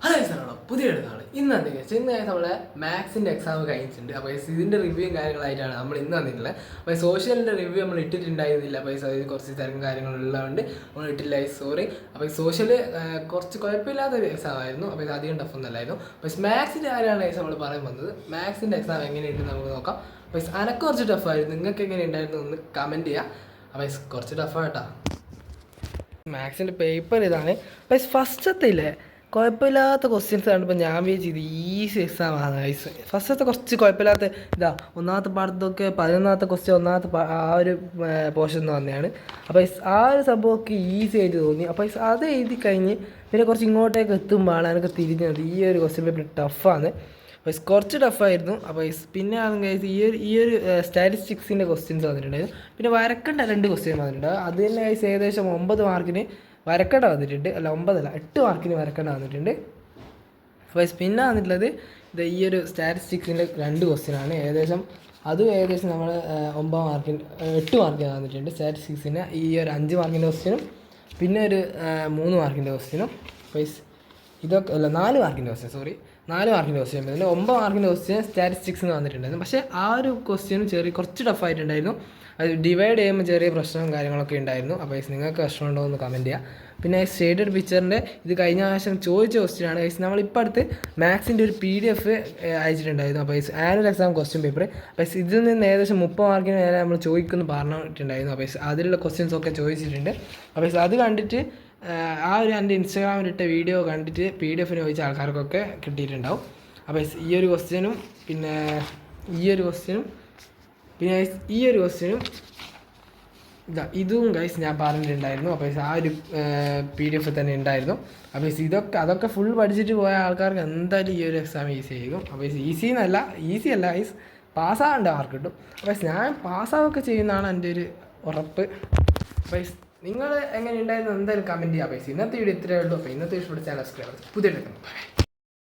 Hello സാറാണോ പുതിയ എഴുതാണ് ഇന്ന് എന്തെങ്കിലും ഇന്ന് നമ്മളെ മാത്സിൻ്റെ എക്സാം കഴിഞ്ഞിട്ടുണ്ട്. അപ്പോൾ ഇതിൻ്റെ റിവ്യൂയും കാര്യങ്ങളായിട്ടാണ് നമ്മൾ ഇന്ന് വന്നിട്ടുള്ളത്. അപ്പോൾ സോഷ്യലിൻ്റെ റിവ്യൂ നമ്മൾ ഇട്ടിട്ടുണ്ടായിരുന്നില്ല. അപ്പോൾ അതിൽ കുറച്ച് തിരക്കും കാര്യങ്ങളുള്ളതുകൊണ്ട് നമ്മൾ ഇട്ടില്ല, സോറി. അപ്പോൾ സോഷ്യൽ കുറച്ച് കുഴപ്പമില്ലാത്തൊരു എക്സാം ആയിരുന്നു. അപ്പോൾ ഇത് അധികം ടഫൊന്നുമല്ലായിരുന്നു. അപ്പോൾ മാത്സിൻ്റെ കാര്യമാണ് നമ്മൾ പറയാൻ വന്നത്. മാത്സിൻ്റെ എക്സാം എങ്ങനെയുണ്ട് നമുക്ക് നോക്കാം. അപ്പോൾ അനക്ക് കുറച്ച് ടഫായിരുന്നു. നിങ്ങൾക്ക് എങ്ങനെ ഉണ്ടായിരുന്നു ഒന്ന് കമൻറ്റ് ചെയ്യുക. അപ്പോൾ കുറച്ച് ടഫായിട്ടാ മാത്സിൻ്റെ പേപ്പർ ഇതാണ്. അപ്പോൾ ഫസ്റ്റത്തെ ഇല്ലേ കുഴപ്പമില്ലാത്ത ക്വസ്റ്റ്യൻസ് കണ്ടപ്പോൾ ഞാൻ വിചാരിച്ചത് ഈസി എക്സാം ആണ് ഗൈസ്. ഫസ്റ്റത്തെ കുറച്ച് കുഴപ്പമില്ലാത്ത ഒന്നാമത്തെ പാഠത്തൊക്കെ 11ാമത്തെ ക്വസ്റ്റ്യൻ ഒന്നാമത്തെ ആ ഒരു പോർഷൻ എന്ന് തന്നെയാണ്. അപ്പോൾ ആ ഒരു സംഭവമൊക്കെ ഈസി ആയിട്ട് തോന്നി. അപ്പോൾ അത് എഴുതി കഴിഞ്ഞ് പിന്നെ കുറച്ച് ഇങ്ങോട്ടേക്ക് എത്തുമ്പോഴാണ് എനിക്ക് തിരിഞ്ഞത് ഈ ഒരു ക്വസ്റ്റ്യൻ പേപ്പർ ടഫാണ്. അപ്പോൾ കുറച്ച് ടഫായിരുന്നു. അപ്പോൾ പിന്നെ ഗൈസ് ഈ ഒരു സ്റ്റാറ്റിസ്റ്റിക്സിൻ്റെ ക്വസ്റ്റ്യൻസ് വന്നിട്ടുണ്ടായിരുന്നു. പിന്നെ വരക്കേണ്ട 2 ക്വസ്റ്റ്യൻ വന്നിട്ടുണ്ട്. അത് തന്നെ ഗൈസ് ഏകദേശം 9 മാർക്കിന് വരക്കേണ്ട വന്നിട്ടുണ്ട്. അല്ല 9 അല്ല 8 മാർക്കിന് വരക്കേണ്ട വന്നിട്ടുണ്ട്. അപ്പോൾ പിന്നെ വന്നിട്ടുള്ളത് ഈ ഒരു സ്റ്റാറ്റിസ്റ്റിക്സിൻ്റെ 2 ക്വസ്റ്റ്യനാണ്. ഏകദേശം നമ്മൾ 9 മാർക്കിന് 8 മാർക്കിന് വന്നിട്ടുണ്ട്. സ്റ്റാറ്റിസ്റ്റിക്സിന് ഈ ഒരു 5 മാർക്കിൻ്റെ ക്വസ്റ്റ്യനും പിന്നെ ഒരു 3 മാർക്കിൻ്റെ ക്വസ്റ്റ്യനും. അപ്പോൾ ഇതൊക്കെ അല്ല 4 മാർക്കിൻ്റെ ക്വസ്റ്റ്യൻ, 4 മാർക്കിൻ്റെ ക്വസ്റ്റ്യൻ വരുന്നത്. 9 മാർക്കിൻ്റെ ക്വസ്റ്റ്യൻ സ്റ്റാറ്റിസ്റ്റിക്സിന് വന്നിട്ടുണ്ടായിരുന്നു. പക്ഷേ ആ ഒരു ക്വസ്റ്റ്യനും കുറച്ച് ടഫായിട്ടുണ്ടായിരുന്നു. അത് ഡിവൈഡ് ചെയ്യുമ്പോൾ ചെറിയ പ്രശ്നവും കാര്യങ്ങളൊക്കെ ഉണ്ടായിരുന്നു. അപ്പോൾ നിങ്ങൾക്ക് പ്രശ്നമുണ്ടോ എന്ന് കമൻറ്റ് ചെയ്യുക. പിന്നെ ഷെയ്ഡഡ് പിക്ചറിൻ്റെ ഇത് കഴിഞ്ഞ പ്രാവശ്യം ചോദിച്ച ക്വസ്റ്റ്യനാണ്. നമ്മളിപ്പോൾ അടുത്ത് മാത്സിൻ്റെ ഒരു PDF അയച്ചിട്ടുണ്ടായിരുന്നു. അപ്പോൾ ആനുവൽ എക്സാം ക്വസ്റ്റ്യൻ പേപ്പർ. അപ്പോൾ ഇതിൽ നിന്ന് ഏകദേശം 30 മാർക്കിന് നേരെ നമ്മൾ ചോദിക്കുമെന്ന് പറഞ്ഞിട്ടുണ്ടായിരുന്നു. അപ്പോൾ അതിലുള്ള ക്വസ്റ്റ്യൻസൊക്കെ ചോദിച്ചിട്ടുണ്ട്. അപ്പോൾ അത് കണ്ടിട്ട് ആ ഒരു എൻ്റെ ഇൻസ്റ്റാഗ്രാമിലിട്ട വീഡിയോ കണ്ടിട്ട് PDF ചോദിച്ച ആൾക്കാർക്കൊക്കെ കിട്ടിയിട്ടുണ്ടാവും. അപ്പോൾ ഈ ഒരു ക്വസ്റ്റ്യനും പിന്നെ ഈ ഒരു ക്വസ്റ്റ്യനും ഇതും ഗൈസ് ഞാൻ പറഞ്ഞിട്ടുണ്ടായിരുന്നു. അപ്പോൾ ആ ഒരു PDF തന്നെ ഉണ്ടായിരുന്നു. അപ്പോൾ അതൊക്കെ ഫുൾ പഠിച്ചിട്ട് പോയ ആൾക്കാർക്ക് എന്തായാലും ഈ ഒരു എക്സാം ഈസി ആയിരിക്കും. അപ്പോൾ ഈസി അല്ല ഗൈസ്, പാസ്സാകേണ്ട മാർക്ക് കിട്ടും. അപ്പോൾ ഞാൻ പാസ്സാവൊക്കെ ചെയ്യുന്നതാണ് എൻ്റെ ഒരു ഉറപ്പ്. അപ്പോൾ നിങ്ങൾ എങ്ങനെ ഉണ്ടായിരുന്നു എന്തായാലും കമൻറ്റ് ചെയ്യുക. ഇന്നത്തെ വീഡിയോ ഇത്രയേ ഉള്ളൂ. അപ്പോൾ ഇന്നത്തെ ഇഷ്ടപ്പെട്ട ചാനൽ സബ്സ്ക്രൈബ് പുതിയ